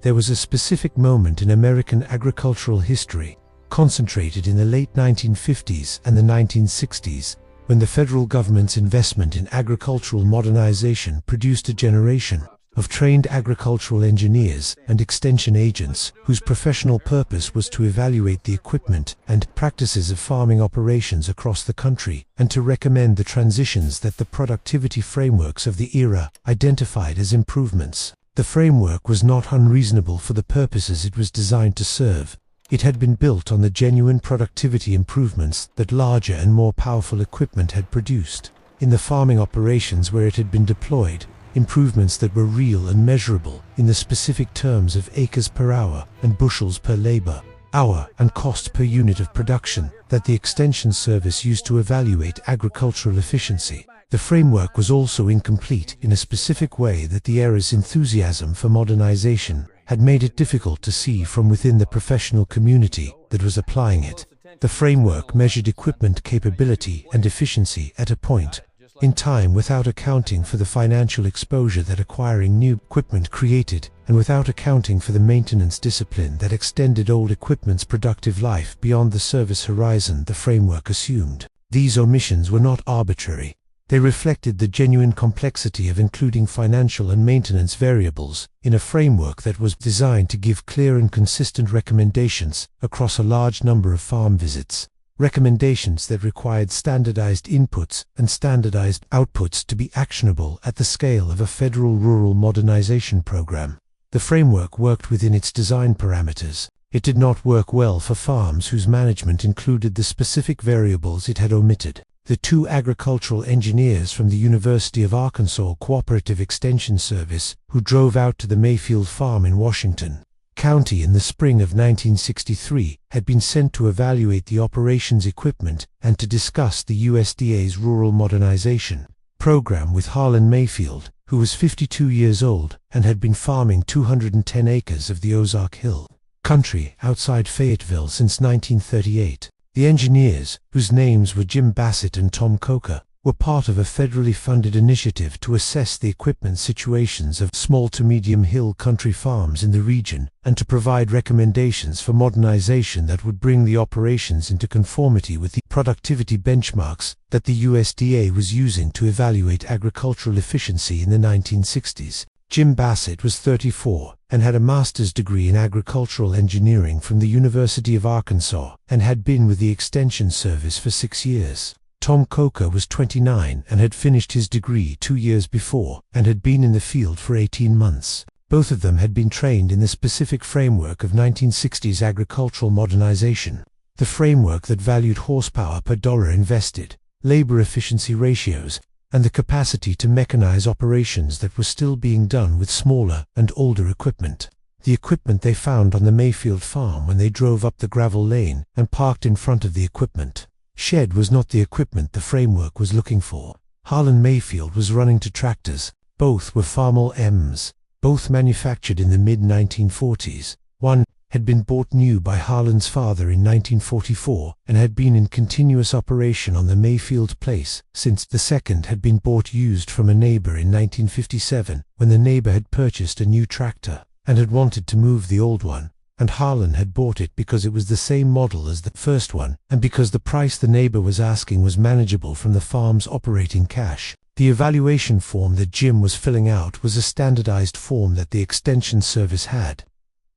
There was a specific moment in American agricultural history, concentrated in the late 1950s and the 1960s, when the federal government's investment in agricultural modernization produced a generation of trained agricultural engineers and extension agents whose professional purpose was to evaluate the equipment and practices of farming operations across the country and to recommend the transitions that the productivity frameworks of the era identified as improvements. The framework was not unreasonable for the purposes it was designed to serve. It had been built on the genuine productivity improvements that larger and more powerful equipment had produced. In the farming operations where it had been deployed, improvements that were real and measurable in the specific terms of acres per hour and bushels per labor hour and cost per unit of production that the Extension Service used to evaluate agricultural efficiency. The framework was also incomplete in a specific way that the era's enthusiasm for modernization had made it difficult to see from within the professional community that was applying it. The framework measured equipment capability and efficiency at a point in time without accounting for the financial exposure that acquiring new equipment created, and without accounting for the maintenance discipline that extended old equipment's productive life beyond the service horizon the framework assumed. These omissions were not arbitrary. They reflected the genuine complexity of including financial and maintenance variables in a framework that was designed to give clear and consistent recommendations across a large number of farm visits. Recommendations that required standardized inputs and standardized outputs to be actionable at the scale of a federal rural modernization program. The framework worked within its design parameters. It did not work well for farms whose management included the specific variables it had omitted. The two agricultural engineers from the University of Arkansas Cooperative Extension Service who drove out to the Mayfield farm in Washington County in the spring of 1963 had been sent to evaluate the operations equipment and to discuss the USDA's rural modernization program with Harlan Mayfield, who was 52 years old and had been farming 210 acres of the Ozark Hill country outside Fayetteville since 1938. The engineers, whose names were Jim Bassett and Tom Coker, were part of a federally funded initiative to assess the equipment situations of small to medium hill country farms in the region and to provide recommendations for modernization that would bring the operations into conformity with the productivity benchmarks that the USDA was using to evaluate agricultural efficiency in the 1960s. Jim Bassett was 34 and had a master's degree in agricultural engineering from the University of Arkansas and had been with the Extension Service for 6 years. Tom Coker was 29 and had finished his degree 2 years before and had been in the field for 18 months. Both of them had been trained in the specific framework of 1960s agricultural modernization, the framework that valued horsepower per dollar invested, labor efficiency ratios, and the capacity to mechanize operations that were still being done with smaller and older equipment. The equipment they found on the Mayfield farm when they drove up the gravel lane and parked in front of the equipment shed was not the equipment the framework was looking for. Harlan Mayfield was running to tractors. Both were Farmall M's, both manufactured in the mid-1940s. One had been bought new by Harlan's father in 1944 and had been in continuous operation on the Mayfield place since. The second had been bought used from a neighbor in 1957 when the neighbor had purchased a new tractor and had wanted to move the old one, and Harlan had bought it because it was the same model as the first one and because the price the neighbor was asking was manageable from the farm's operating cash. The evaluation form that Jim was filling out was a standardized form that the Extension Service had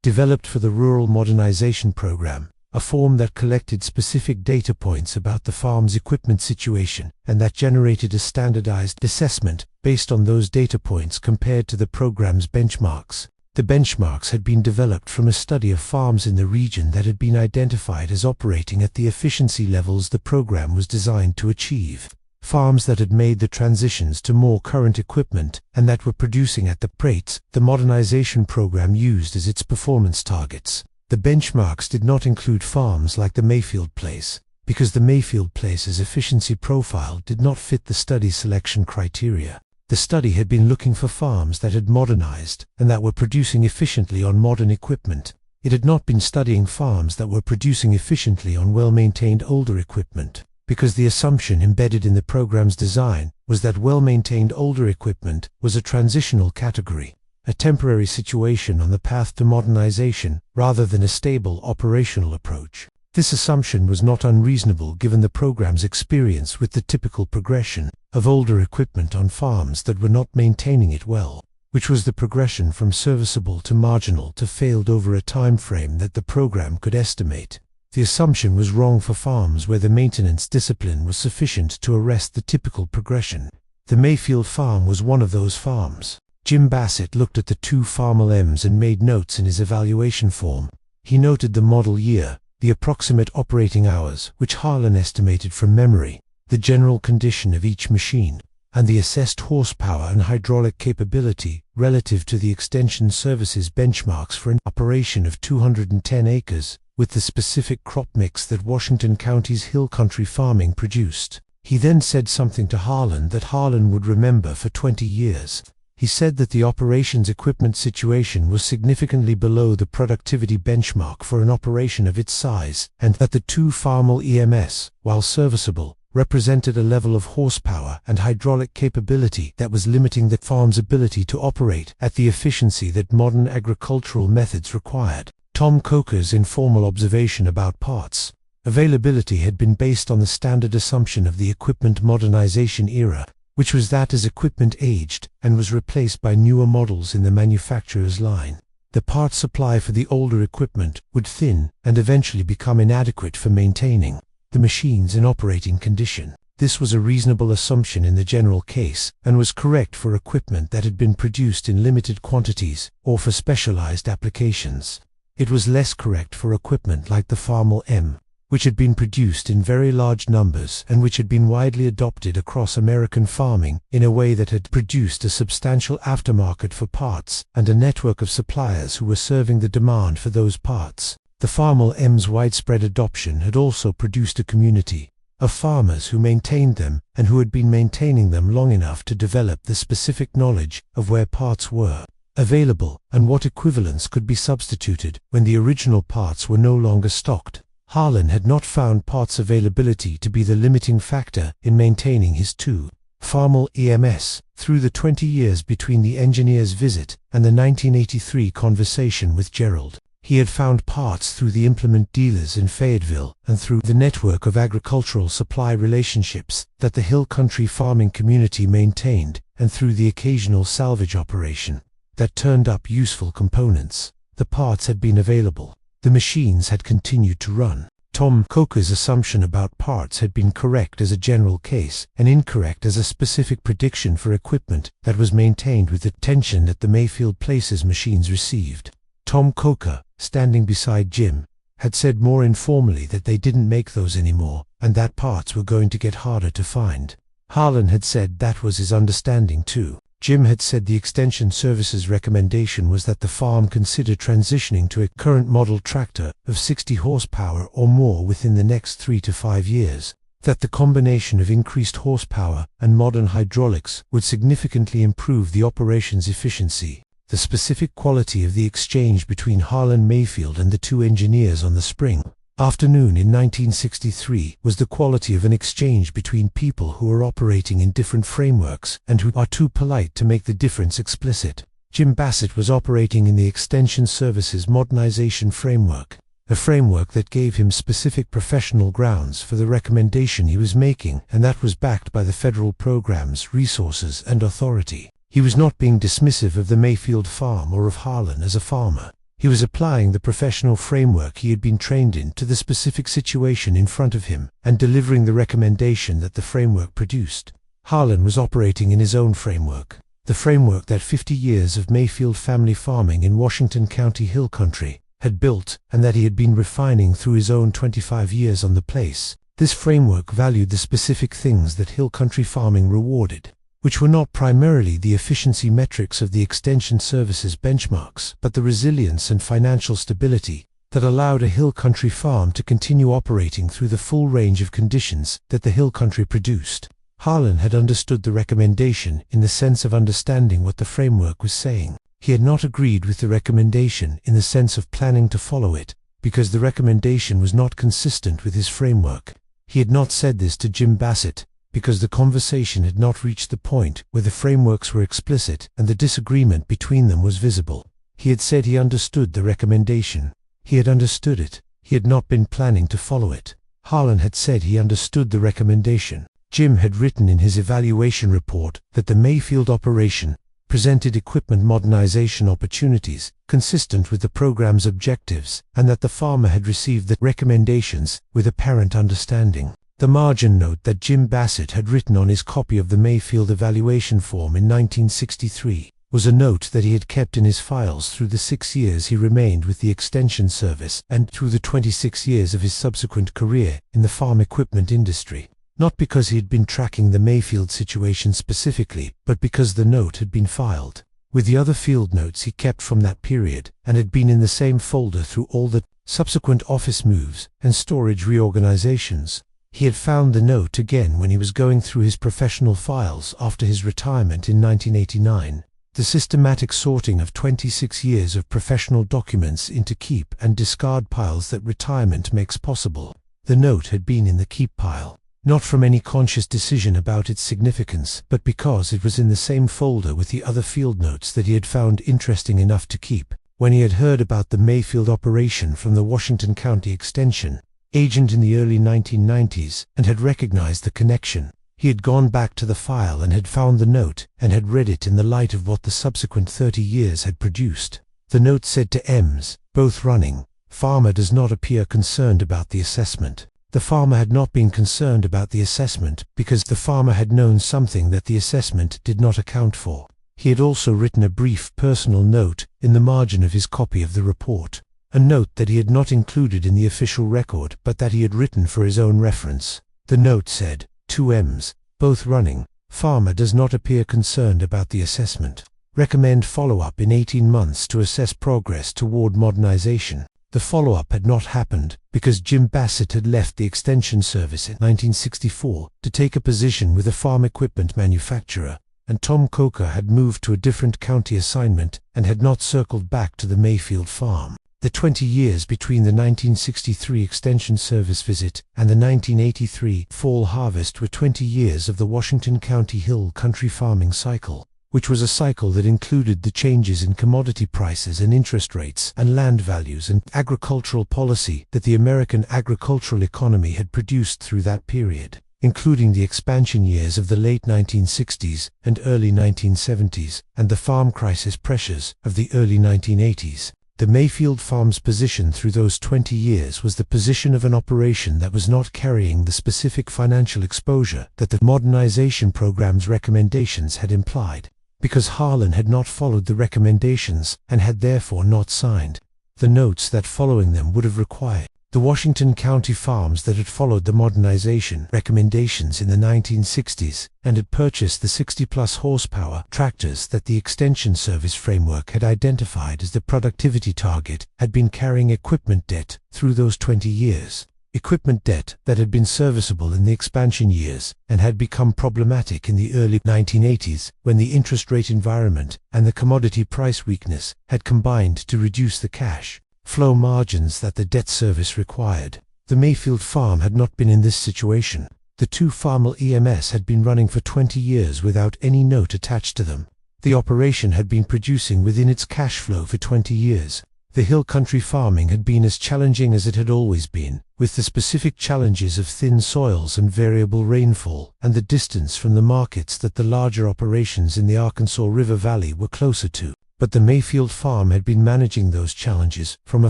developed for the Rural Modernization Program, a form that collected specific data points about the farm's equipment situation and that generated a standardized assessment based on those data points compared to the program's benchmarks. The benchmarks had been developed from a study of farms in the region that had been identified as operating at the efficiency levels the program was designed to achieve. Farms that had made the transitions to more current equipment and that were producing at the rates the modernization program used as its performance targets. The benchmarks did not include farms like the Mayfield place, because the Mayfield place's efficiency profile did not fit the study selection criteria. The study had been looking for farms that had modernized and that were producing efficiently on modern equipment. It had not been studying farms that were producing efficiently on well-maintained older equipment, because the assumption embedded in the program's design was that well-maintained older equipment was a transitional category. a temporary situation on the path to modernization, rather than a stable operational approach. This assumption was not unreasonable given the program's experience with the typical progression of older equipment on farms that were not maintaining it well, which was the progression from serviceable to marginal to failed over a time frame that the program could estimate. The assumption was wrong for farms where the maintenance discipline was sufficient to arrest the typical progression. The Mayfield farm was one of those farms. Jim Bassett looked at the two Farmal M's and made notes in his evaluation form. He noted the model year, the approximate operating hours, which Harlan estimated from memory, the general condition of each machine, and the assessed horsepower and hydraulic capability relative to the Extension Services benchmarks for an operation of 210 acres, with the specific crop mix that Washington County's hill country farming produced. He then said something to Harlan that Harlan would remember for 20 years. He said that the operations equipment situation was significantly below the productivity benchmark for an operation of its size, and that the two Farmal EMS, while serviceable, represented a level of horsepower and hydraulic capability that was limiting the farm's ability to operate at the efficiency that modern agricultural methods required. Tom Coker's informal observation about parts availability had been based on the standard assumption of the equipment modernization era, which was that as equipment aged and was replaced by newer models in the manufacturer's line, the parts supply for the older equipment would thin and eventually become inadequate for maintaining the machines in operating condition. This was a reasonable assumption in the general case, and was correct for equipment that had been produced in limited quantities or for specialized applications. It was less correct for equipment like the Farmal M, which had been produced in very large numbers and which had been widely adopted across American farming in a way that had produced a substantial aftermarket for parts and a network of suppliers who were serving the demand for those parts. The Farmal M's widespread adoption had also produced a community of farmers who maintained them and who had been maintaining them long enough to develop the specific knowledge of where parts were available and what equivalents could be substituted when the original parts were no longer stocked. Harlan had not found parts availability to be the limiting factor in maintaining his two Farmal EMS through the 20 years between the engineer's visit and the 1983 conversation with Gerald. He had found parts through the implement dealers in Fayetteville and through the network of agricultural supply relationships that the hill country farming community maintained, and through the occasional salvage operation that turned up useful components. The parts had been available. The machines had continued to run. Tom Coker's assumption about parts had been correct as a general case and incorrect as a specific prediction for equipment that was maintained with the attention that the Mayfield Places machines received. Tom Coker, standing beside Jim, had said more informally that they didn't make those anymore and that parts were going to get harder to find. Harlan had said that was his understanding too. Jim had said the Extension Services recommendation was that the farm consider transitioning to a current model tractor of 60 horsepower or more within the next 3 to 5 years, that the combination of increased horsepower and modern hydraulics would significantly improve the operation's efficiency. The specific quality of the exchange between Harlan Mayfield and the two engineers on the spring afternoon in 1963 was the quality of an exchange between people who are operating in different frameworks and who are too polite to make the difference explicit. Jim Bassett was operating in the Extension Services modernization framework, a framework that gave him specific professional grounds for the recommendation he was making, and that was backed by the federal programs, resources, and authority. He was not being dismissive of the Mayfield farm or of Harlan as a farmer. He was applying the professional framework he had been trained in to the specific situation in front of him and delivering the recommendation that the framework produced. Harlan was operating in his own framework, the framework that 50 years of Mayfield family farming in Washington County hill country had built and that he had been refining through his own 25 years on the place. This framework valued the specific things that hill country farming rewarded, which were not primarily the efficiency metrics of the Extension Services benchmarks, but the resilience and financial stability that allowed a hill country farm to continue operating through the full range of conditions that the hill country produced. Harlan had understood the recommendation in the sense of understanding what the framework was saying. He had not agreed with the recommendation in the sense of planning to follow it, because the recommendation was not consistent with his framework. He had not said this to Jim Bassett, because the conversation had not reached the point where the frameworks were explicit and the disagreement between them was visible. He had said he understood the recommendation. He had understood it. He had not been planning to follow it. Harlan had said he understood the recommendation. Jim had written in his evaluation report that the Mayfield operation presented equipment modernization opportunities consistent with the program's objectives, and that the farmer had received the recommendations with apparent understanding. The margin note that Jim Bassett had written on his copy of the Mayfield evaluation form in 1963 was a note that he had kept in his files through the 6 years he remained with the Extension Service and through the 26 years of his subsequent career in the farm equipment industry. Not because he had been tracking the Mayfield situation specifically, but because the note had been filed with the other field notes he kept from that period and had been in the same folder through all the subsequent office moves and storage reorganizations. He had found the note again when he was going through his professional files after his retirement in 1989. The systematic sorting of 26 years of professional documents into keep and discard piles that retirement makes possible. The note had been in the keep pile, not from any conscious decision about its significance, but because it was in the same folder with the other field notes that he had found interesting enough to keep. When he had heard about the Mayfield operation from the Washington County Extension agent in the early 1990s and had recognized the connection, he had gone back to the file and had found the note and had read it in the light of what the subsequent 30 years had produced. The note said to Ems, both running, "Farmer does not appear concerned about the assessment." The farmer had not been concerned about the assessment because the farmer had known something that the assessment did not account for. He had also written a brief personal note in the margin of his copy of the report, a note that he had not included in the official record but that he had written for his own reference. The note said, "To Ems, both running, farmer does not appear concerned about the assessment. Recommend follow-up in 18 months to assess progress toward modernization." The follow-up had not happened because Jim Bassett had left the Extension Service in 1964 to take a position with a farm equipment manufacturer, and Tom Coker had moved to a different county assignment and had not circled back to the Mayfield farm. The 20 years between the 1963 Extension Service visit and the 1983 fall harvest were 20 years of the Washington County Hill country farming cycle, which was a cycle that included the changes in commodity prices and interest rates and land values and agricultural policy that the American agricultural economy had produced through that period, including the expansion years of the late 1960s and early 1970s and the farm crisis pressures of the early 1980s. The Mayfield Farm's position through those 20 years was the position of an operation that was not carrying the specific financial exposure that the modernization program's recommendations had implied, because Harlan had not followed the recommendations and had therefore not signed the notes that following them would have required. The Washington County farms that had followed the modernization recommendations in the 1960s and had purchased the 60-plus horsepower tractors that the Extension Service framework had identified as the productivity target had been carrying equipment debt through those 20 years. Equipment debt that had been serviceable in the expansion years and had become problematic in the early 1980s when the interest rate environment and the commodity price weakness had combined to reduce the cash flow margins that the debt service required. The Mayfield farm had not been in this situation. The two Farmalls EMS had been running for 20 years without any note attached to them. The operation had been producing within its cash flow for 20 years. The hill country farming had been as challenging as it had always been, with the specific challenges of thin soils and variable rainfall, and the distance from the markets that the larger operations in the Arkansas River Valley were closer to. But the Mayfield farm had been managing those challenges from a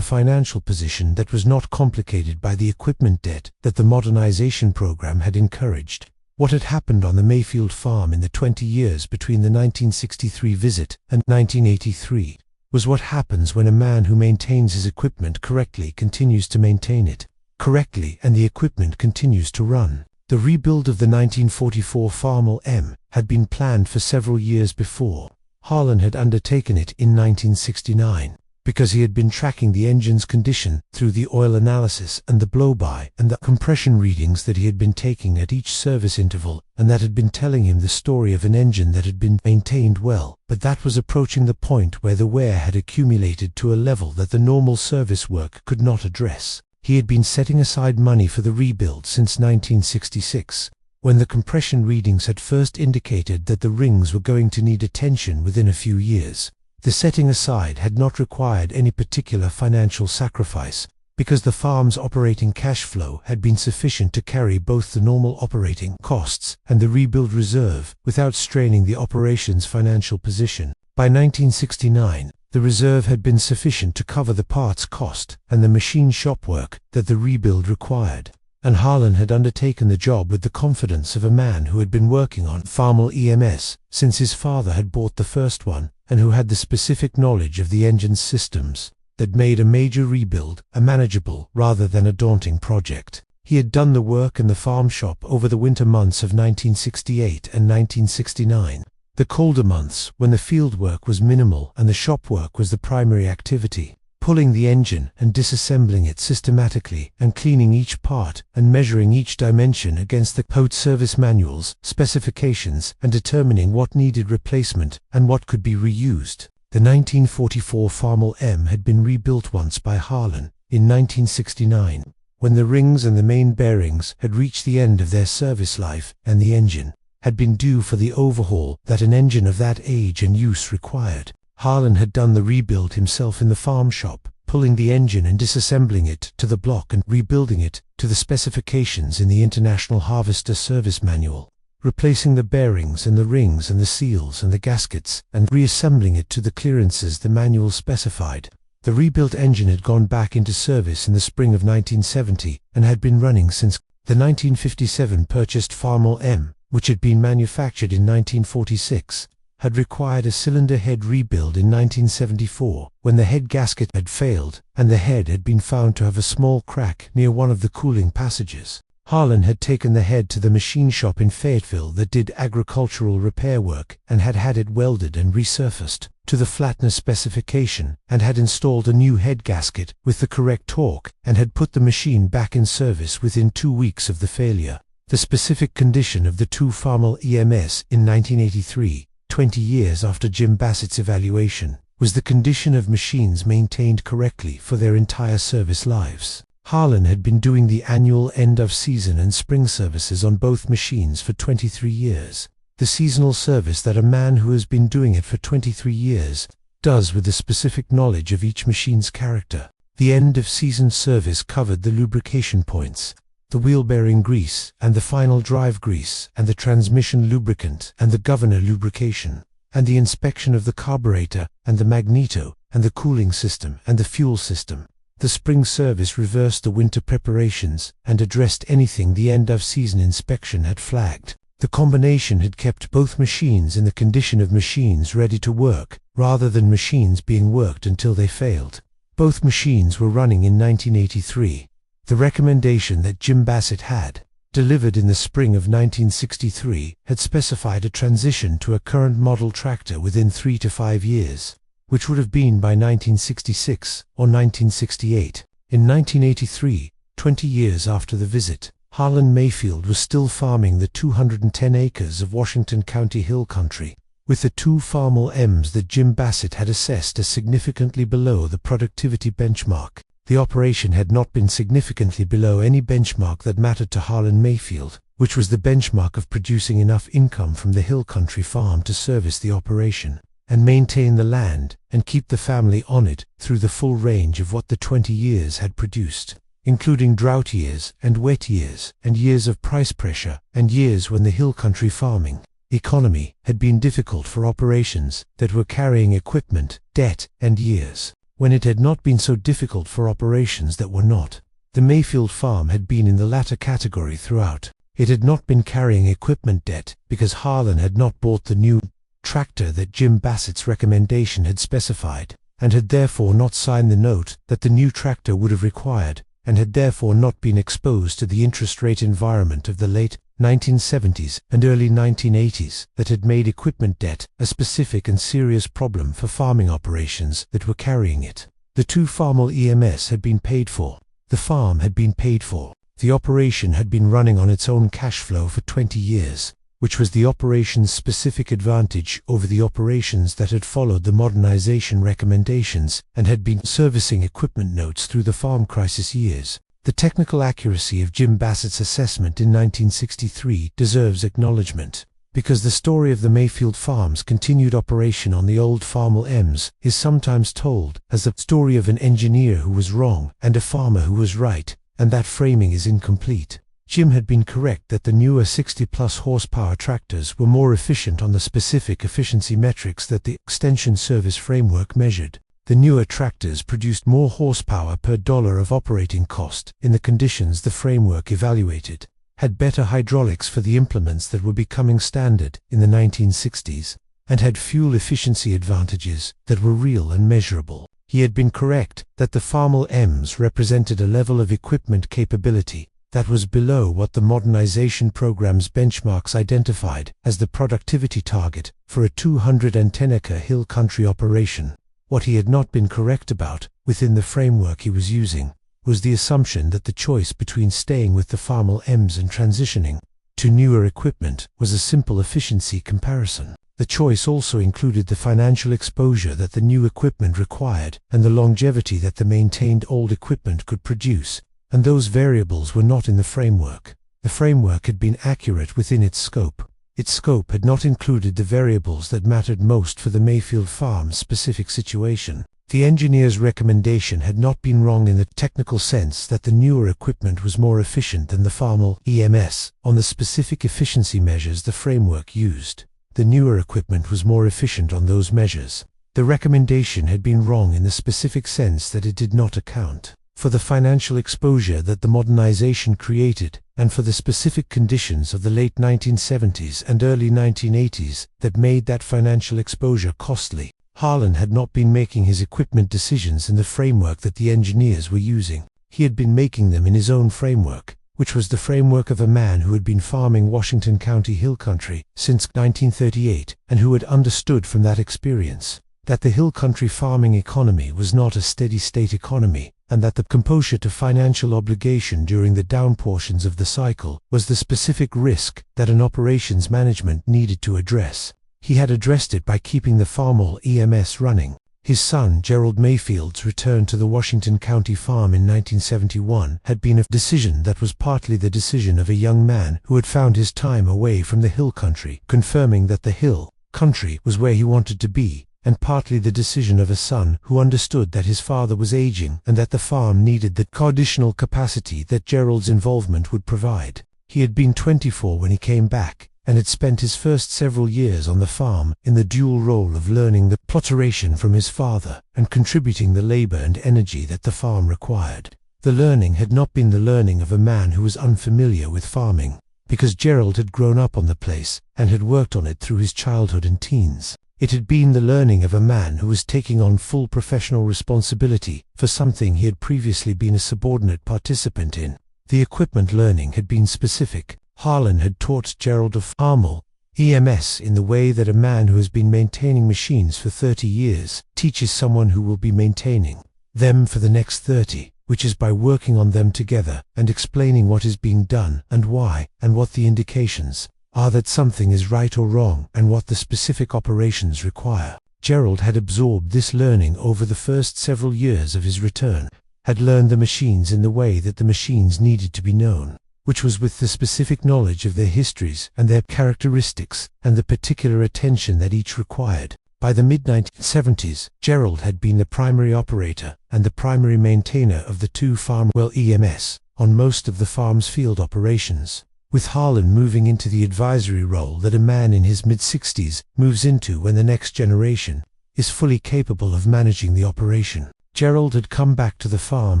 financial position that was not complicated by the equipment debt that the modernization program had encouraged. What had happened on the Mayfield farm in the 20 years between the 1963 visit and 1983 was what happens when a man who maintains his equipment correctly continues to maintain it correctly and the equipment continues to run. The rebuild of the 1944 Farmall M had been planned for several years before. Harlan had undertaken it in 1969 because he had been tracking the engine's condition through the oil analysis and the blow-by and the compression readings that he had been taking at each service interval, and that had been telling him the story of an engine that had been maintained well, but that was approaching the point where the wear had accumulated to a level that the normal service work could not address. He had been setting aside money for the rebuild since 1966. when the compression readings had first indicated that the rings were going to need attention within a few years. The setting aside had not required any particular financial sacrifice, because the farm's operating cash flow had been sufficient to carry both the normal operating costs and the rebuild reserve without straining the operation's financial position. By 1969, the reserve had been sufficient to cover the parts cost and the machine shop work that the rebuild required, and Harlan had undertaken the job with the confidence of a man who had been working on Farmall EMS since his father had bought the first one, and who had the specific knowledge of the engine's systems that made a major rebuild a manageable rather than a daunting project. He had done the work in the farm shop over the winter months of 1968 and 1969. The colder months, when the field work was minimal and the shop work was the primary activity, pulling the engine and disassembling it systematically and cleaning each part and measuring each dimension against the code service manuals, specifications, and determining what needed replacement and what could be reused. The 1944 Farmall M had been rebuilt once by Harlan in 1969, when the rings and the main bearings had reached the end of their service life and the engine had been due for the overhaul that an engine of that age and use required. Harlan had done the rebuild himself in the farm shop, pulling the engine and disassembling it to the block and rebuilding it to the specifications in the International Harvester Service Manual, replacing the bearings and the rings and the seals and the gaskets and reassembling it to the clearances the manual specified. The rebuilt engine had gone back into service in the spring of 1970 and had been running since. The 1957 purchased Farmall M, which had been manufactured in 1946, had required a cylinder head rebuild in 1974 when the head gasket had failed and the head had been found to have a small crack near one of the cooling passages. Harlan had taken the head to the machine shop in Fayetteville that did agricultural repair work and had had it welded and resurfaced to the flatness specification and had installed a new head gasket with the correct torque and had put the machine back in service within 2 weeks of the failure. The specific condition of the two Farmall EMS in 1983, 20 years after Jim Bassett's evaluation, was the condition of machines maintained correctly for their entire service lives. Harlan had been doing the annual end-of-season and spring services on both machines for 23 years. The seasonal service that a man who has been doing it for 23 years does with the specific knowledge of each machine's character. The end-of-season service covered the lubrication points, the wheel bearing grease and the final drive grease and the transmission lubricant and the governor lubrication, and the inspection of the carburetor and the magneto and the cooling system and the fuel system. The spring service reversed the winter preparations and addressed anything the end-of-season inspection had flagged. The combination had kept both machines in the condition of machines ready to work, rather than machines being worked until they failed. Both machines were running in 1983. The recommendation that Jim Bassett had, delivered in the spring of 1963, had specified a transition to a current model tractor within 3 to 5 years, which would have been by 1966 or 1968. In 1983, 20 years after the visit, Harlan Mayfield was still farming the 210 acres of Washington County hill country, with the two Farmall M's that Jim Bassett had assessed as significantly below the productivity benchmark. The operation had not been significantly below any benchmark that mattered to Harlan Mayfield, which was the benchmark of producing enough income from the hill country farm to service the operation and maintain the land and keep the family on it through the full range of what the 20 years had produced, including drought years and wet years and years of price pressure and years when the hill country farming economy had been difficult for operations that were carrying equipment, debt, and years when it had not been so difficult for operations that were not. The Mayfield farm had been in the latter category throughout. It had not been carrying equipment debt because Harlan had not bought the new tractor that Jim Bassett's recommendation had specified, and had therefore not signed the note that the new tractor would have required, and had therefore not been exposed to the interest rate environment of the late 1970s and early 1980s that had made equipment debt a specific and serious problem for farming operations that were carrying it. The two Farmall EMS had been paid for. The farm had been paid for. The operation had been running on its own cash flow for 20 years, which was the operation's specific advantage over the operations that had followed the modernization recommendations and had been servicing equipment notes through the farm crisis years. The technical accuracy of Jim Bassett's assessment in 1963 deserves acknowledgement, because the story of the Mayfield Farm's continued operation on the old Farmall M's is sometimes told as the story of an engineer who was wrong and a farmer who was right, and that framing is incomplete. Jim had been correct that the newer 60-plus horsepower tractors were more efficient on the specific efficiency metrics that the extension service framework measured. The newer tractors produced more horsepower per dollar of operating cost in the conditions the framework evaluated, had better hydraulics for the implements that were becoming standard in the 1960s, and had fuel efficiency advantages that were real and measurable. He had been correct that the Farmall M's represented a level of equipment capability that was below what the modernization program's benchmarks identified as the productivity target for a 210-acre hill country operation. What he had not been correct about, within the framework he was using, was the assumption that the choice between staying with the Farmall M's and transitioning to newer equipment was a simple efficiency comparison. The choice also included the financial exposure that the new equipment required and the longevity that the maintained old equipment could produce, and those variables were not in the framework. The framework had been accurate within its scope. Its scope had not included the variables that mattered most for the Mayfield Farm's specific situation. The engineer's recommendation had not been wrong in the technical sense that the newer equipment was more efficient than the Farmall EMS on the specific efficiency measures the framework used. The newer equipment was more efficient on those measures. The recommendation had been wrong in the specific sense that it did not account for the financial exposure that the modernization created, and for the specific conditions of the late 1970s and early 1980s that made that financial exposure costly. Harlan had not been making his equipment decisions in the framework that the engineers were using. He had been making them in his own framework, which was the framework of a man who had been farming Washington County hill country since 1938, and who had understood from that experience that the hill country farming economy was not a steady-state economy, and that the composure to financial obligation during the down portions of the cycle was the specific risk that an operations management needed to address. He had addressed it by keeping the Farmall EMS running. His son, Gerald Mayfield's return to the Washington County farm in 1971 had been a decision that was partly the decision of a young man who had found his time away from the hill country, confirming that the hill country was where he wanted to be, and partly the decision of a son who understood that his father was aging and that the farm needed the additional capacity that Gerald's involvement would provide. He had been 24 when he came back, and had spent his first several years on the farm in the dual role of learning the plotteration from his father and contributing the labor and energy that the farm required. The learning had not been the learning of a man who was unfamiliar with farming, because Gerald had grown up on the place and had worked on it through his childhood and teens. It had been the learning of a man who was taking on full professional responsibility for something he had previously been a subordinate participant in. The equipment learning had been specific. Harlan had taught Gerald of Farmall EMS in the way that a man who has been maintaining machines for 30 years teaches someone who will be maintaining them for the next 30, which is by working on them together and explaining what is being done and why, and what the indications are that something is right or wrong, and what the specific operations require. Gerald had absorbed this learning over the first several years of his return, had learned the machines in the way that the machines needed to be known, which was with the specific knowledge of their histories and their characteristics and the particular attention that each required. By the mid-1970s, Gerald had been the primary operator and the primary maintainer of the two Farmall EMS on most of the farm's field operations, with Harlan moving into the advisory role that a man in his mid-60s moves into when the next generation is fully capable of managing the operation. Gerald had come back to the farm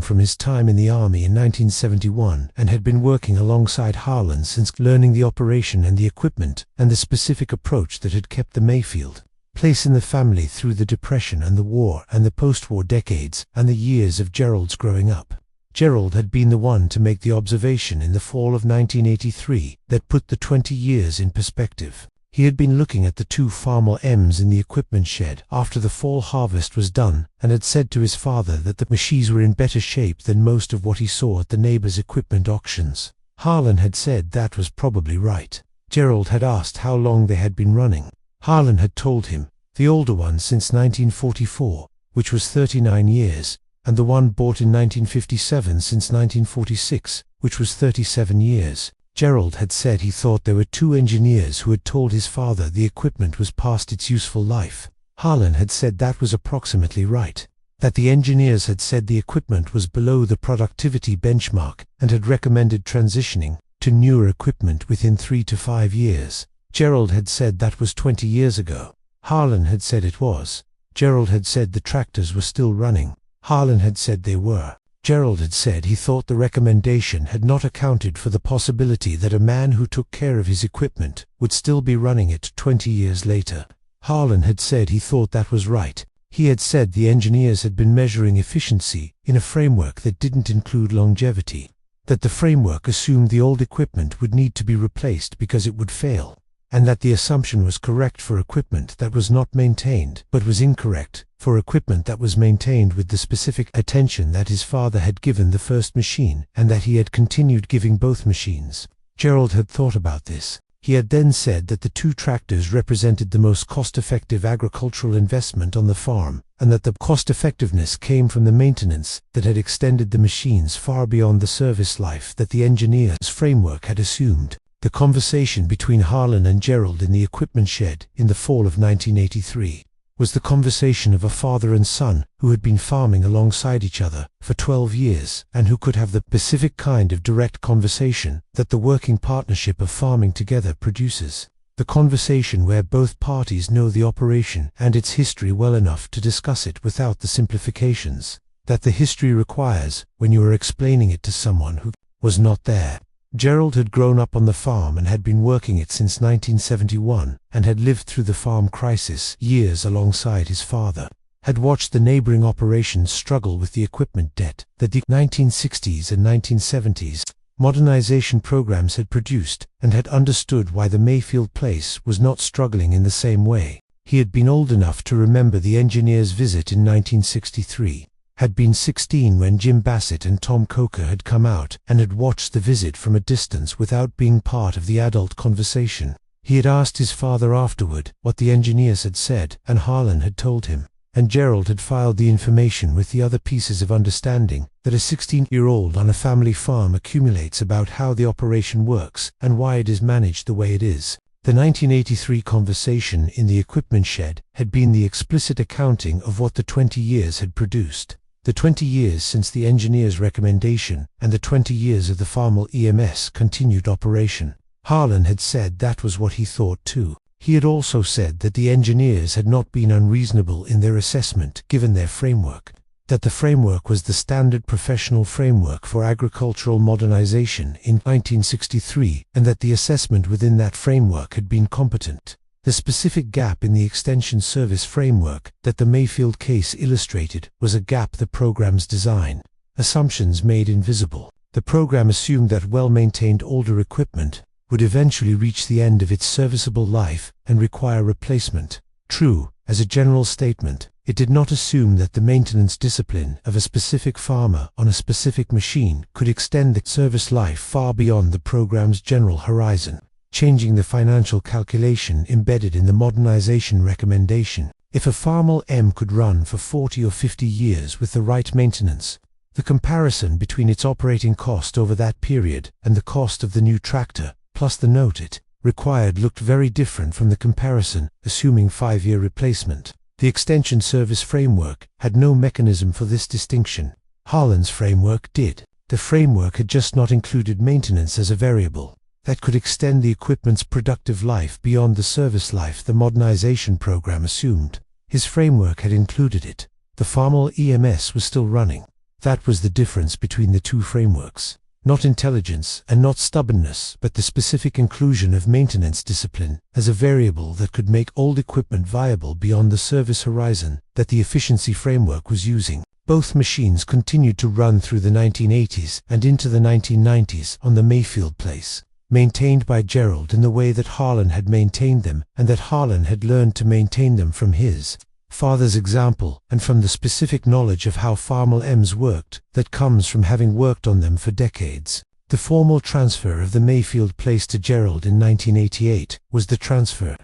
from his time in the Army in 1971 and had been working alongside Harlan since, learning the operation and the equipment and the specific approach that had kept the Mayfield place in the family through the Depression and the war and the post-war decades and the years of Gerald's growing up. Gerald had been the one to make the observation in the fall of 1983 that put the 20 years in perspective. He had been looking at the two Farmall M's in the equipment shed after the fall harvest was done and had said to his father that the machines were in better shape than most of what he saw at the neighbors' equipment auctions. Harlan had said that was probably right. Gerald had asked how long they had been running. Harlan had told him, the older one since 1944, which was 39 years, and the one bought in 1957 since 1946, which was 37 years. Gerald had said he thought there were two engineers who had told his father the equipment was past its useful life. Harlan had said that was approximately right. That the engineers had said the equipment was below the productivity benchmark and had recommended transitioning to newer equipment within 3 to 5 years. Gerald had said that was 20 years ago. Harlan had said it was. Gerald had said the tractors were still running. Harlan had said they were. Gerald had said he thought the recommendation had not accounted for the possibility that a man who took care of his equipment would still be running it 20 years later. Harlan had said he thought that was right. He had said the engineers had been measuring efficiency in a framework that didn't include longevity. That the framework assumed the old equipment would need to be replaced because it would fail. And that the assumption was correct for equipment that was not maintained, but was incorrect for equipment that was maintained with the specific attention that his father had given the first machine, and that he had continued giving both machines. Gerald had thought about this. He had then said that the two tractors represented the most cost-effective agricultural investment on the farm, and that the cost-effectiveness came from the maintenance that had extended the machines far beyond the service life that the engineer's framework had assumed. The conversation between Harlan and Gerald in the equipment shed in the fall of 1983 was the conversation of a father and son who had been farming alongside each other for 12 years and who could have the specific kind of direct conversation that the working partnership of farming together produces. The conversation where both parties know the operation and its history well enough to discuss it without the simplifications that the history requires when you are explaining it to someone who was not there. Gerald had grown up on the farm and had been working it since 1971 and had lived through the farm crisis years alongside his father, had watched the neighboring operations struggle with the equipment debt that the 1960s and 1970s modernization programs had produced, and had understood why the Mayfield place was not struggling in the same way. He had been old enough to remember the engineer's visit in 1963. Had been 16 when Jim Bassett and Tom Coker had come out, and had watched the visit from a distance without being part of the adult conversation. He had asked his father afterward what the engineers had said, and Harlan had told him, and Gerald had filed the information with the other pieces of understanding that a 16-year-old on a family farm accumulates about how the operation works and why it is managed the way it is. The 1983 conversation in the equipment shed had been the explicit accounting of what the 20 years had produced. The 20 years since the engineer's recommendation and the 20 years of the Farmall EMS continued operation. Harlan had said that was what he thought too. He had also said that the engineers had not been unreasonable in their assessment given their framework, that the framework was the standard professional framework for agricultural modernization in 1963, and that the assessment within that framework had been competent. The specific gap in the extension service framework that the Mayfield case illustrated was a gap the program's design assumptions made invisible. The program assumed that well-maintained older equipment would eventually reach the end of its serviceable life and require replacement. True, as a general statement, it did not assume that the maintenance discipline of a specific farmer on a specific machine could extend the service life far beyond the program's general horizon, changing the financial calculation embedded in the modernization recommendation. If a Farmall M could run for 40 or 50 years with the right maintenance, the comparison between its operating cost over that period and the cost of the new tractor, plus the note it required, looked very different from the comparison assuming 5-year replacement. The extension service framework had no mechanism for this distinction. Harlan's framework did. The framework had just not included maintenance as a variable that could extend the equipment's productive life beyond the service life the modernization program assumed. His framework had included it. The Farmall EMS was still running. That was the difference between the two frameworks. Not intelligence and not stubbornness, but the specific inclusion of maintenance discipline as a variable that could make old equipment viable beyond the service horizon that the efficiency framework was using. Both machines continued to run through the 1980s and into the 1990s on the Mayfield place, maintained by Gerald in the way that Harlan had maintained them, and that Harlan had learned to maintain them from his father's example and from the specific knowledge of how Farmall M's worked that comes from having worked on them for decades. The formal transfer of the Mayfield place to Gerald in 1988 was the transfer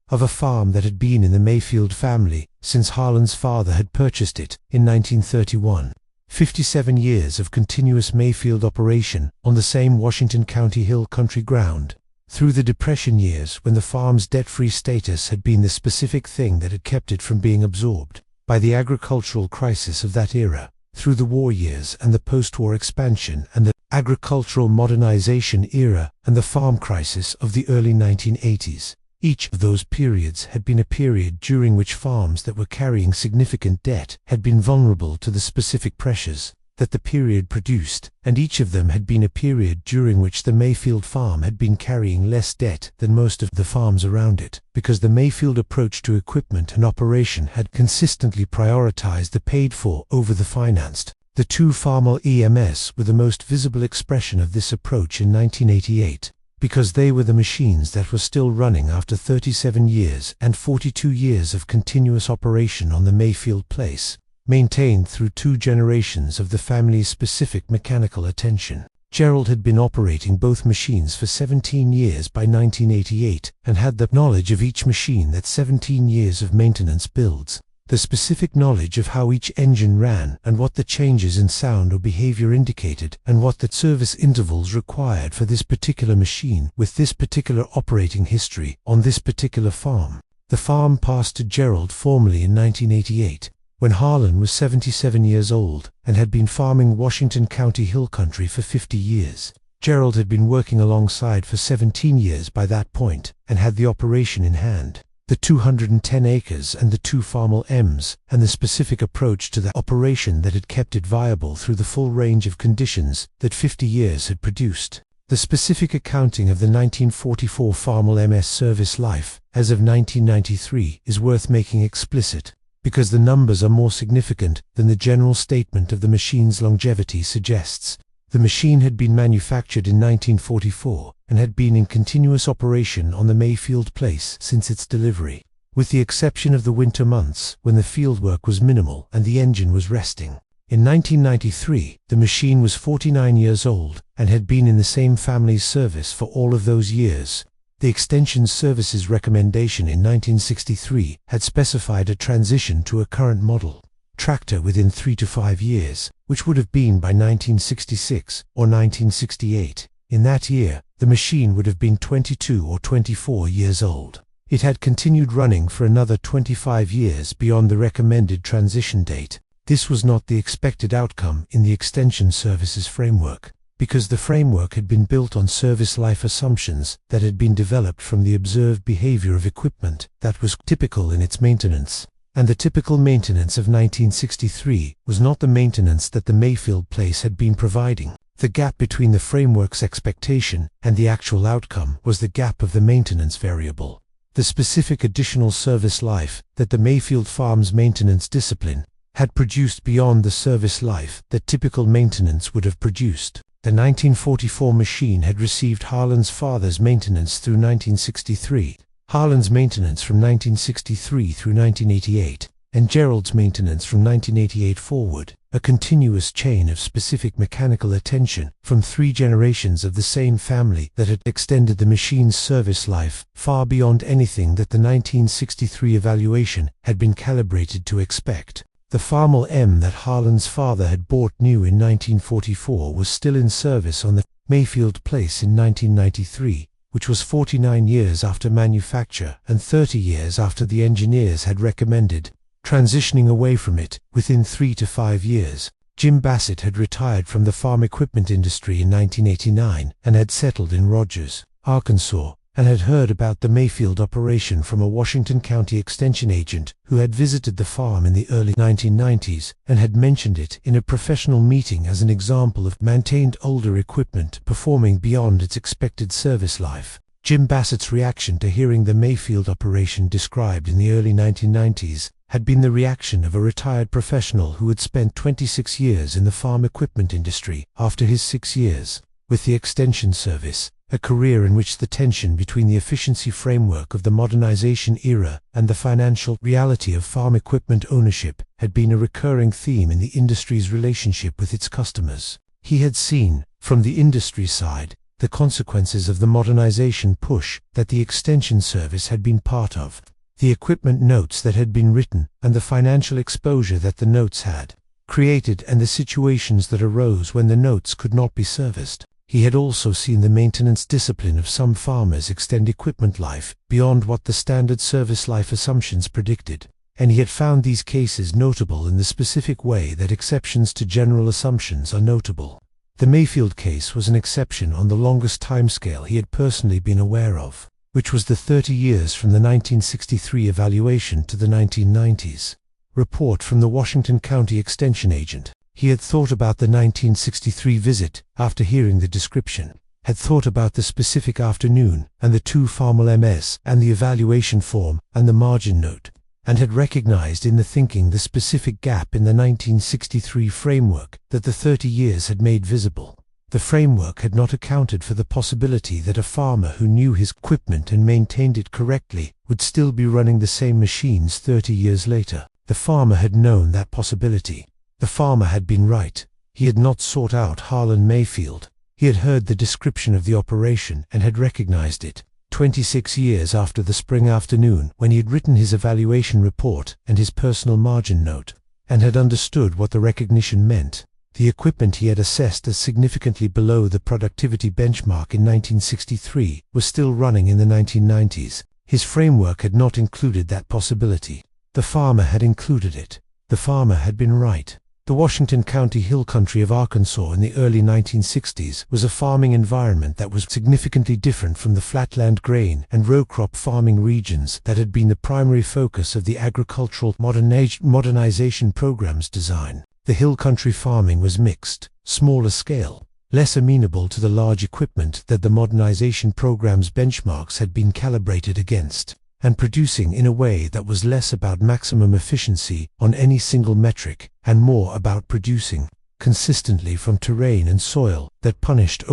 of a farm that had been in the Mayfield family since Harlan's father had purchased it in 1931. 57 years of continuous Mayfield operation on the same Washington County Hill country ground. Through the Depression years, when the farm's debt-free status had been the specific thing that had kept it from being absorbed by the agricultural crisis of that era, through the war years and the post-war expansion and the agricultural modernization era and the farm crisis of the early 1980s. Each of those periods had been a period during which farms that were carrying significant debt had been vulnerable to the specific pressures that the period produced, and each of them had been a period during which the Mayfield farm had been carrying less debt than most of the farms around it, because the Mayfield approach to equipment and operation had consistently prioritized the paid-for over the financed. The two Farmall EMS were the most visible expression of this approach in 1988, because they were the machines that were still running after 37 years and 42 years of continuous operation on the Mayfield place, maintained through 2 generations of the family's specific mechanical attention. Gerald had been operating both machines for 17 years by 1988 and had the knowledge of each machine that 17 years of maintenance builds, the specific knowledge of how each engine ran and what the changes in sound or behavior indicated and what the service intervals required for this particular machine with this particular operating history on this particular farm. The farm passed to Gerald formally in 1988. When Harlan was 77 years old and had been farming Washington County Hill country for 50 years. Gerald had been working alongside for 17 years by that point and had the operation in hand. The 210 acres and the 2 Farmall M's and the specific approach to the operation that had kept it viable through the full range of conditions that 50 years had produced. The specific accounting of the 1944 Farmall MS service life as of 1993 is worth making explicit, because the numbers are more significant than the general statement of the machine's longevity suggests. The machine had been manufactured in 1944 and had been in continuous operation on the Mayfield place since its delivery, with the exception of the winter months when the fieldwork was minimal and the engine was resting. In 1993, the machine was 49 years old and had been in the same family's service for all of those years. The Extension Services recommendation in 1963 had specified a transition to a current model tractor within 3 to 5 years, which would have been by 1966 or 1968. In that year, the machine would have been 22 or 24 years old. It had continued running for another 25 years beyond the recommended transition date. This was not the expected outcome in the Extension Services framework, because the framework had been built on service life assumptions that had been developed from the observed behavior of equipment that was typical in its maintenance. And the typical maintenance of 1963 was not the maintenance that the Mayfield place had been providing. The gap between the framework's expectation and the actual outcome was the gap of the maintenance variable. The specific additional service life that the Mayfield Farm's maintenance discipline had produced beyond the service life that typical maintenance would have produced. The 1944 machine had received Harlan's father's maintenance through 1963, Harlan's maintenance from 1963 through 1988, and Gerald's maintenance from 1988 forward, a continuous chain of specific mechanical attention from 3 generations of the same family that had extended the machine's service life far beyond anything that the 1963 evaluation had been calibrated to expect. The Farmall M that Harlan's father had bought new in 1944 was still in service on the Mayfield place in 1993, which was 49 years after manufacture and 30 years after the engineers had recommended transitioning away from it within 3 to 5 years. Jim Bassett had retired from the farm equipment industry in 1989 and had settled in Rogers, Arkansas, and had heard about the Mayfield operation from a Washington County Extension agent who had visited the farm in the early 1990s and had mentioned it in a professional meeting as an example of maintained older equipment performing beyond its expected service life. Jim Bassett's reaction to hearing the Mayfield operation described in the early 1990s had been the reaction of a retired professional who had spent 26 years in the farm equipment industry after his 6 years with the Extension Service, a career in which the tension between the efficiency framework of the modernization era and the financial reality of farm equipment ownership had been a recurring theme in the industry's relationship with its customers. He had seen, from the industry side, the consequences of the modernization push that the Extension Service had been part of, the equipment notes that had been written, and the financial exposure that the notes had. created and the situations that arose when the notes could not be serviced. He had also seen the maintenance discipline of some farmers extend equipment life beyond what the standard service life assumptions predicted, and he had found these cases notable in the specific way that exceptions to general assumptions are notable. The Mayfield case was an exception on the longest timescale he had personally been aware of, which was the 30 years from the 1963 evaluation to the 1990s. Report from the Washington County Extension agent. He had thought about the 1963 visit after hearing the description, had thought about the specific afternoon and the two Farmall MS and the evaluation form and the margin note, and had recognized in the thinking the specific gap in the 1963 framework that the 30 years had made visible. The framework had not accounted for the possibility that a farmer who knew his equipment and maintained it correctly would still be running the same machines 30 years later. The farmer had known that possibility. The farmer had been right. He had not sought out Harlan Mayfield. He had heard the description of the operation and had recognized it 26 years after the spring afternoon when he had written his evaluation report and his personal margin note, and had understood what the recognition meant. The equipment he had assessed as significantly below the productivity benchmark in 1963 was still running in the 1990s. His framework had not included that possibility. The farmer had included it. The farmer had been right. The Washington County hill country of Arkansas in the early 1960s was a farming environment that was significantly different from the flatland grain and row crop farming regions that had been the primary focus of the agricultural modernization program's design. The hill country farming was mixed, smaller scale, less amenable to the large equipment that the modernization program's benchmarks had been calibrated against, and producing in a way that was less about maximum efficiency on any single metric and more about producing consistently from terrain and soil that punished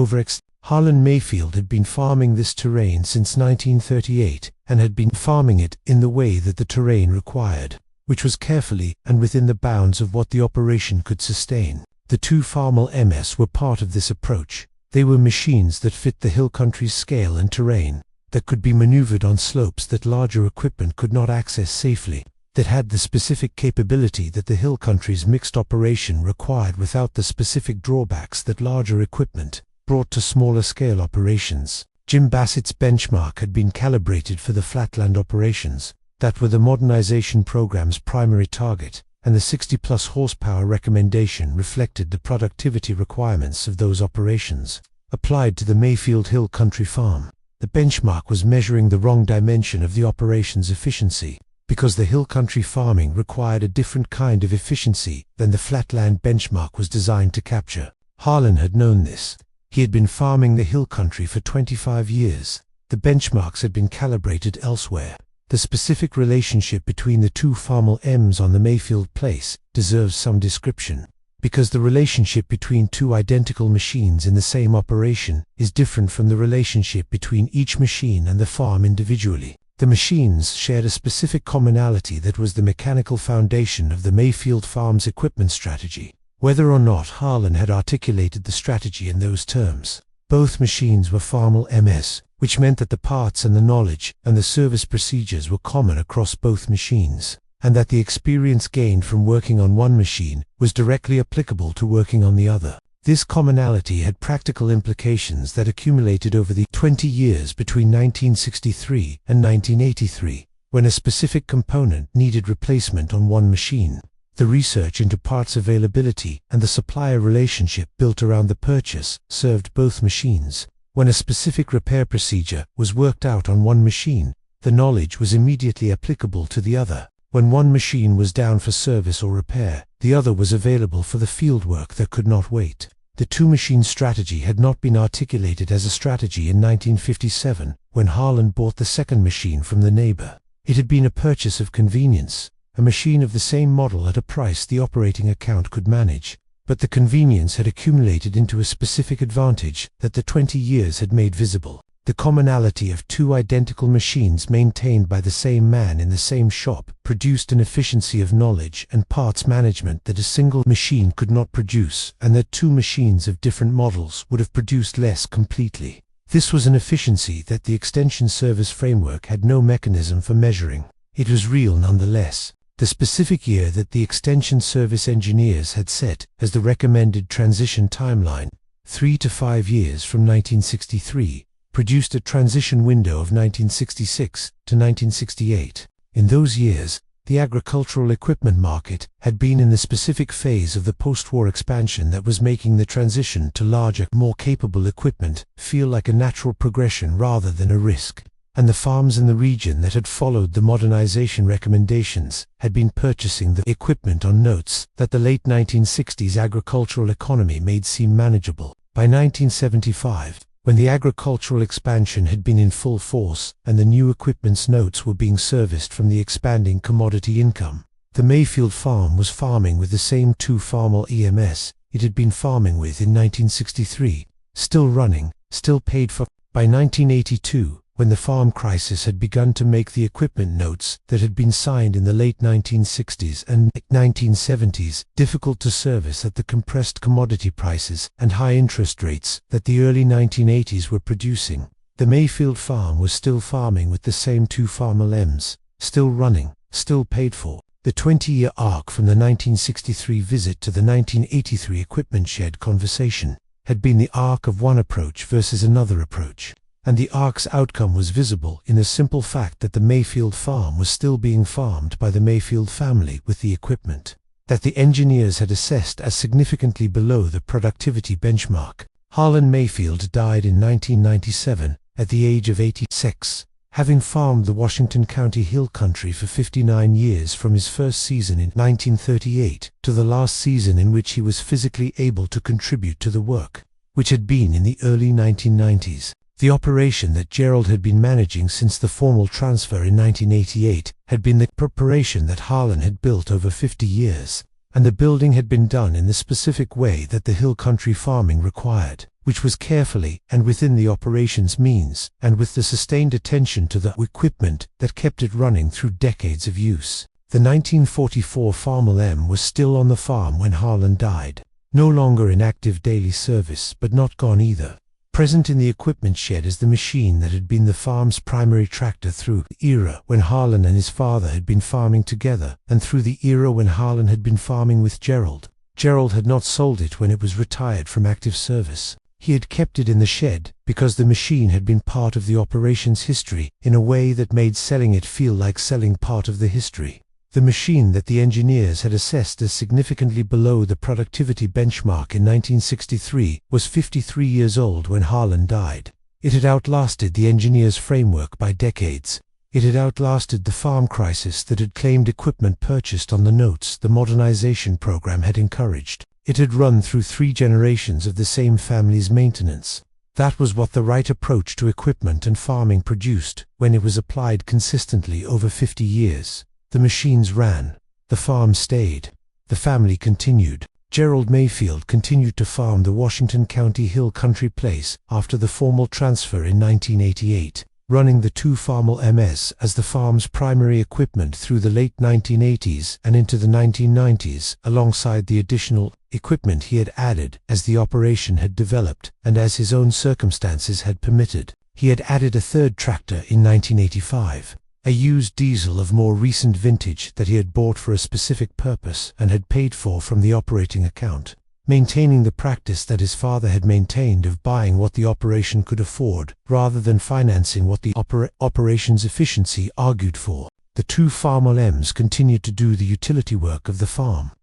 Harlan Mayfield had been farming this terrain since 1938 and had been farming it in the way that the terrain required, which was carefully and within the bounds of what the operation could sustain. The two Farmall MS were part of this approach. They were machines that fit the hill country's scale and terrain, that could be maneuvered on slopes that larger equipment could not access safely, that had the specific capability that the hill country's mixed operation required without the specific drawbacks that larger equipment brought to smaller scale operations. Jim Bassett's benchmark had been calibrated for the flatland operations that were the modernization program's primary target, and the 60-plus horsepower recommendation reflected the productivity requirements of those operations, applied to the Mayfield Hill Country Farm. The benchmark was measuring the wrong dimension of the operation's efficiency, because the hill country farming required a different kind of efficiency than the flatland benchmark was designed to capture. Harlan had known this. He had been farming the hill country for 25 years. The benchmarks had been calibrated elsewhere. The specific relationship between the two Farmall M's on the Mayfield place deserves some description, because the relationship between two identical machines in the same operation is different from the relationship between each machine and the farm individually. The machines shared a specific commonality that was the mechanical foundation of the Mayfield Farm's equipment strategy, whether or not Harlan had articulated the strategy in those terms. Both machines were Farmall MS, which meant that the parts and the knowledge and the service procedures were common across both machines, and that the experience gained from working on one machine was directly applicable to working on the other. This commonality had practical implications that accumulated over the 20 years between 1963 and 1983, when a specific component needed replacement on one machine. The research into parts availability and the supplier relationship built around the purchase served both machines. When a specific repair procedure was worked out on one machine, the knowledge was immediately applicable to the other. When one machine was down for service or repair, the other was available for the field work that could not wait. The two-machine strategy had not been articulated as a strategy in 1957, when Harlan bought the second machine from the neighbor. It had been a purchase of convenience, a machine of the same model at a price the operating account could manage, but the convenience had accumulated into a specific advantage that the 20 years had made visible. The commonality of two identical machines maintained by the same man in the same shop produced an efficiency of knowledge and parts management that a single machine could not produce, and that two machines of different models would have produced less completely. This was an efficiency that the extension service framework had no mechanism for measuring. It was real nonetheless. the specific year that the Extension Service engineers had set as the recommended transition timeline, 3 to 5 years from 1963, produced a transition window of 1966 to 1968. In those years, the agricultural equipment market had been in the specific phase of the post-war expansion that was making the transition to larger, more capable equipment feel like a natural progression rather than a risk. And the farms in the region that had followed the modernization recommendations had been purchasing the equipment on notes that the late 1960s agricultural economy made seem manageable. By 1975, when the agricultural expansion had been in full force and the new equipment's notes were being serviced from the expanding commodity income, the Mayfield farm was farming with the same two Farmall EMS it had been farming with in 1963, still running, still paid for. By 1982, when the farm crisis had begun to make the equipment notes that had been signed in the late 1960s and 1970s difficult to service at the compressed commodity prices and high interest rates that the early 1980s were producing, the Mayfield farm was still farming with the same two Farmall EMS, still running, still paid for. The 20-year arc from the 1963 visit to the 1983 equipment shed conversation had been the arc of one approach versus another approach. And the arc's outcome was visible in the simple fact that the Mayfield farm was still being farmed by the Mayfield family with the equipment that the engineers had assessed as significantly below the productivity benchmark. Harlan Mayfield died in 1997 at the age of 86, having farmed the Washington County Hill Country for 59 years from his first season in 1938 to the last season in which he was physically able to contribute to the work, which had been in the early 1990s. The operation that Gerald had been managing since the formal transfer in 1988 had been the preparation that Harlan had built over 50 years, and the building had been done in the specific way that the hill country farming required, which was carefully and within the operation's means, and with the sustained attention to the equipment that kept it running through decades of use. The 1944 Farmall M was still on the farm when Harlan died, no longer in active daily service, but not gone either. Present in the equipment shed is the machine that had been the farm's primary tractor through the era when Harlan and his father had been farming together, and through the era when Harlan had been farming with Gerald. Gerald had not sold it when it was retired from active service. He had kept it in the shed because the machine had been part of the operation's history in a way that made selling it feel like selling part of the history. The machine that the engineers had assessed as significantly below the productivity benchmark in 1963 was 53 years old when Harlan died. It had outlasted the engineers' framework by decades. It had outlasted the farm crisis that had claimed equipment purchased on the notes the modernization program had encouraged. It had run through 3 generations of the same family's maintenance. That was what the right approach to equipment and farming produced when it was applied consistently over 50 years. The machines ran, the farm stayed, the family continued. Gerald Mayfield continued to farm the Washington County Hill Country place after the formal transfer in 1988, running the 2 Farmall MS as the farm's primary equipment through the late 1980s and into the 1990s, alongside the additional equipment he had added as the operation had developed and as his own circumstances had permitted. He had added a 3rd tractor in 1985. A used diesel of more recent vintage that he had bought for a specific purpose and had paid for from the operating account, maintaining the practice that his father had maintained of buying what the operation could afford rather than financing what the operation's efficiency argued for. The 2 Farmall M's continued to do the utility work of the farm,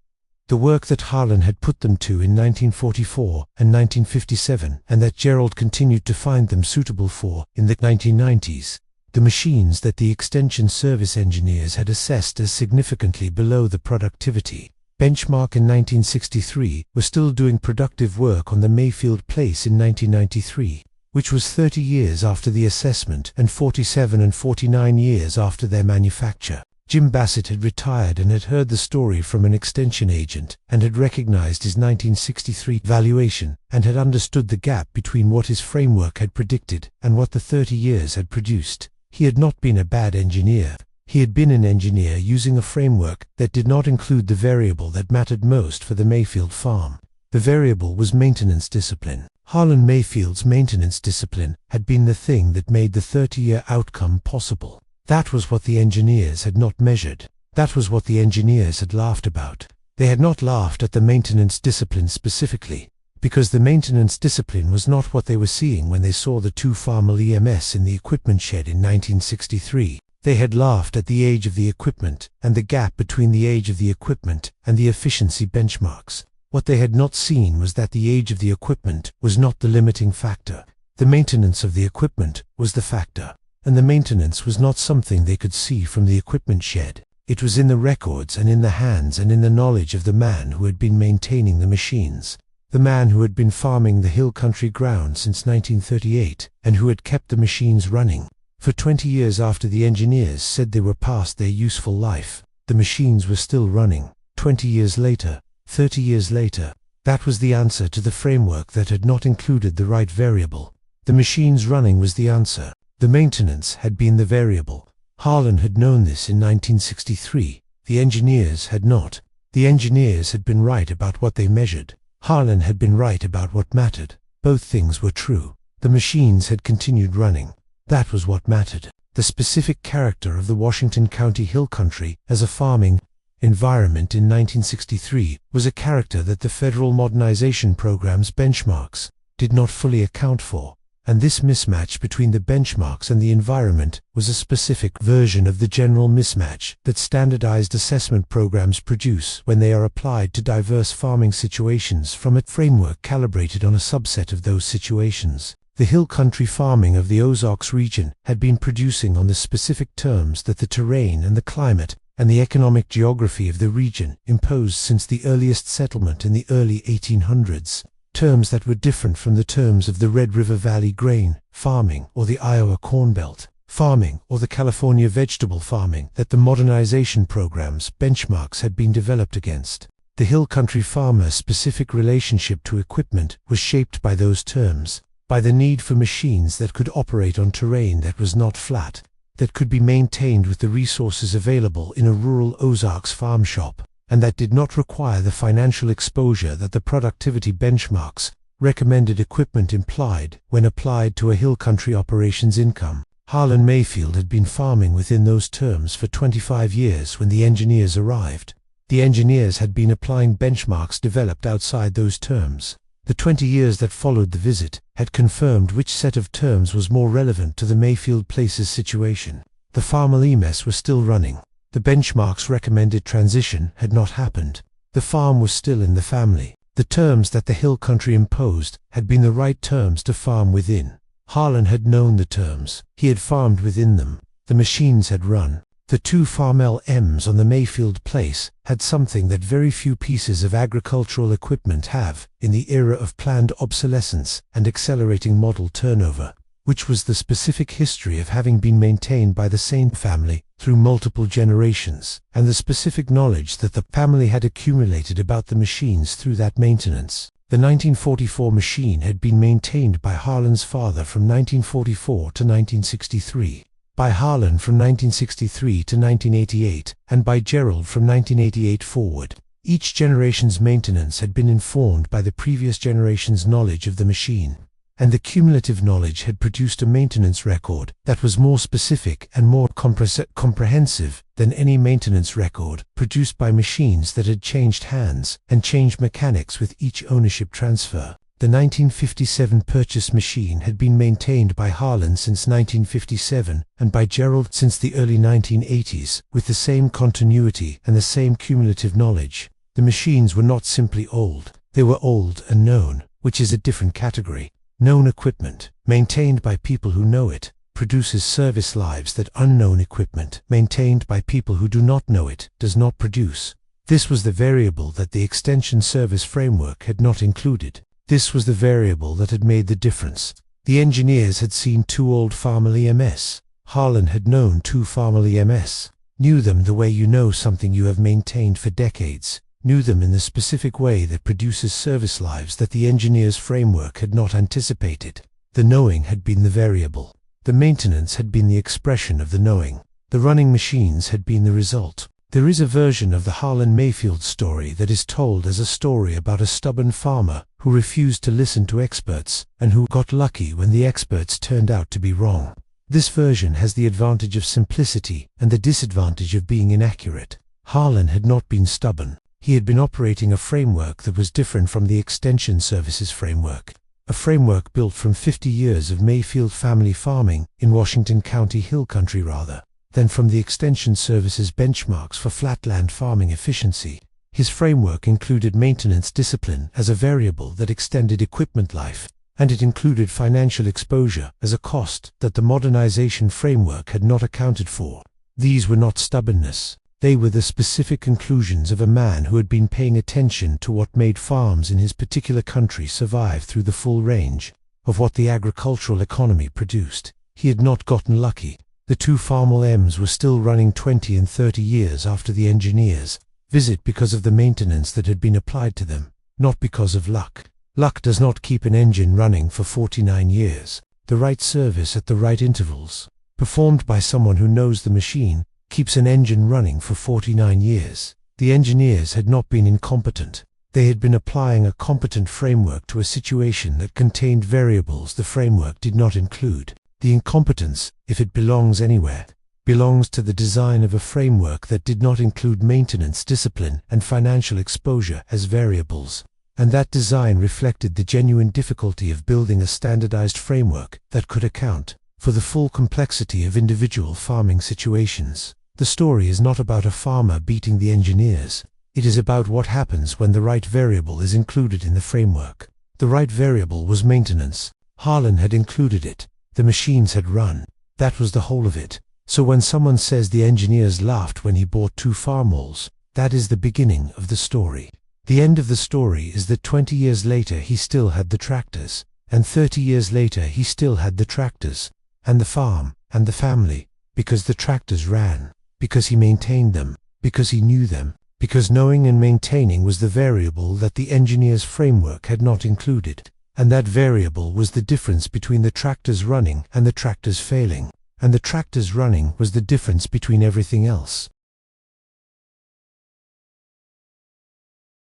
the work that Harlan had put them to in 1944 and 1957 and that Gerald continued to find them suitable for in the 1990s. The machines that the Extension Service engineers had assessed as significantly below the productivity benchmark in 1963 were still doing productive work on the Mayfield place in 1993, which was 30 years after the assessment and 47 and 49 years after their manufacture. Jim Bassett had retired and had heard the story from an extension agent and had recognized his 1963 valuation and had understood the gap between what his framework had predicted and what the 30 years had produced. He had not been a bad engineer. He had been an engineer using a framework that did not include the variable that mattered most for the Mayfield farm. The variable was maintenance discipline. Harlan Mayfield's maintenance discipline had been the thing that made the 30-year outcome possible. That was what the engineers had not measured. That was what the engineers had laughed about. They had not laughed at the maintenance discipline specifically, because the maintenance discipline was not what they were seeing when they saw the two Farmall EMS in the equipment shed in 1963. They had laughed at the age of the equipment and the gap between the age of the equipment and the efficiency benchmarks. What they had not seen was that the age of the equipment was not the limiting factor. The maintenance of the equipment was the factor, and the maintenance was not something they could see from the equipment shed. It was in the records and in the hands and in the knowledge of the man who had been maintaining the machines. The man who had been farming the hill country ground since 1938 and who had kept the machines running. For 20 years after the engineers said they were past their useful life, the machines were still running. 20 years later, 30 years later, that was the answer to the framework that had not included the right variable. The machines running was the answer. The maintenance had been the variable. Harlan had known this in 1963. The engineers had not. The engineers had been right about what they measured. Harlan had been right about what mattered. Both things were true. The machines had continued running. That was what mattered. The specific character of the Washington County Hill Country as a farming environment in 1963 was a character that the federal modernization program's benchmarks did not fully account for. And this mismatch between the benchmarks and the environment was a specific version of the general mismatch that standardized assessment programs produce when they are applied to diverse farming situations from a framework calibrated on a subset of those situations. The hill country farming of the Ozarks region had been producing on the specific terms that the terrain and the climate and the economic geography of the region imposed since the earliest settlement in the early 1800s. Terms that were different from the terms of the Red River Valley grain farming or the Iowa Corn Belt farming or the California vegetable farming that the modernization program's benchmarks had been developed against. The hill country farmer's specific relationship to equipment was shaped by those terms, by the need for machines that could operate on terrain that was not flat, that could be maintained with the resources available in a rural Ozarks farm shop, and that did not require the financial exposure that the productivity benchmarks recommended equipment implied when applied to a hill country operations income. Harlan Mayfield had been farming within those terms for 25 years when the engineers arrived. The engineers had been applying benchmarks developed outside those terms. The 20 years that followed the visit had confirmed which set of terms was more relevant to the Mayfield Place's situation. The Farmall EMS was still running. The benchmark's recommended transition had not happened. The farm was still in the family. The terms that the hill country imposed had been the right terms to farm within. Harlan had known the terms. He had farmed within them. The machines had run. The two Farmall EMS on the Mayfield Place had something that very few pieces of agricultural equipment have in the era of planned obsolescence and accelerating model turnover, which was the specific history of having been maintained by the same family through multiple generations, and the specific knowledge that the family had accumulated about the machines through that maintenance. The 1944 machine had been maintained by Harlan's father from 1944 to 1963, by Harlan from 1963 to 1988, and by Gerald from 1988 forward. Each generation's maintenance had been informed by the previous generation's knowledge of the machine, and the cumulative knowledge had produced a maintenance record that was more specific and more comprehensive than any maintenance record produced by machines that had changed hands and changed mechanics with each ownership transfer. The 1957 purchase machine had been maintained by Harlan since 1957 and by Gerald since the early 1980s, with the same continuity and the same cumulative knowledge. The machines were not simply old, they were old and known, which is a different category. Known equipment, maintained by people who know it, produces service lives that unknown equipment, maintained by people who do not know it, does not produce. This was the variable that the extension service framework had not included. This was the variable that had made the difference. The engineers had seen two old Farmall EMS. Harlan had known two Farmall EMS, knew them the way you know something you have maintained for decades, knew them in the specific way that produces service lives that the engineer's framework had not anticipated. The knowing had been the variable. The maintenance had been the expression of the knowing. The running machines had been the result. There is a version of the Harlan Mayfield story that is told as a story about a stubborn farmer who refused to listen to experts and who got lucky when the experts turned out to be wrong. This version has the advantage of simplicity and the disadvantage of being inaccurate. Harlan had not been stubborn. He had been operating a framework that was different from the Extension Services framework. A framework built from 50 years of Mayfield family farming, in Washington County Hill Country rather, than from the Extension Services benchmarks for flatland farming efficiency. His framework included maintenance discipline as a variable that extended equipment life, and it included financial exposure as a cost that the modernization framework had not accounted for. These were not stubbornness. They were the specific conclusions of a man who had been paying attention to what made farms in his particular country survive through the full range of what the agricultural economy produced. He had not gotten lucky. The two Farmall M's were still running 20 and 30 years after the engineers' visit because of the maintenance that had been applied to them, not because of luck. Luck does not keep an engine running for 49 years. The right service at the right intervals, performed by someone who knows the machine, keeps an engine running for 49 years. The engineers had not been incompetent. They had been applying a competent framework to a situation that contained variables the framework did not include. The incompetence, if it belongs anywhere, belongs to the design of a framework that did not include maintenance discipline and financial exposure as variables. And that design reflected the genuine difficulty of building a standardized framework that could account for the full complexity of individual farming situations. The story is not about a farmer beating the engineers. It is about what happens when the right variable is included in the framework. The right variable was maintenance. Harlan had included it. The machines had run. That was the whole of it. So when someone says the engineers laughed when he bought two Farmalls, that is the beginning of the story. The end of the story is that 20 years later he still had the tractors, and 30 years later he still had the tractors, and the farm, and the family, because the tractors ran, because he maintained them, because he knew them, because knowing and maintaining was the variable that the engineer's framework had not included, and that variable was the difference between the tractors running and the tractors failing, and the tractors running was the difference between everything else.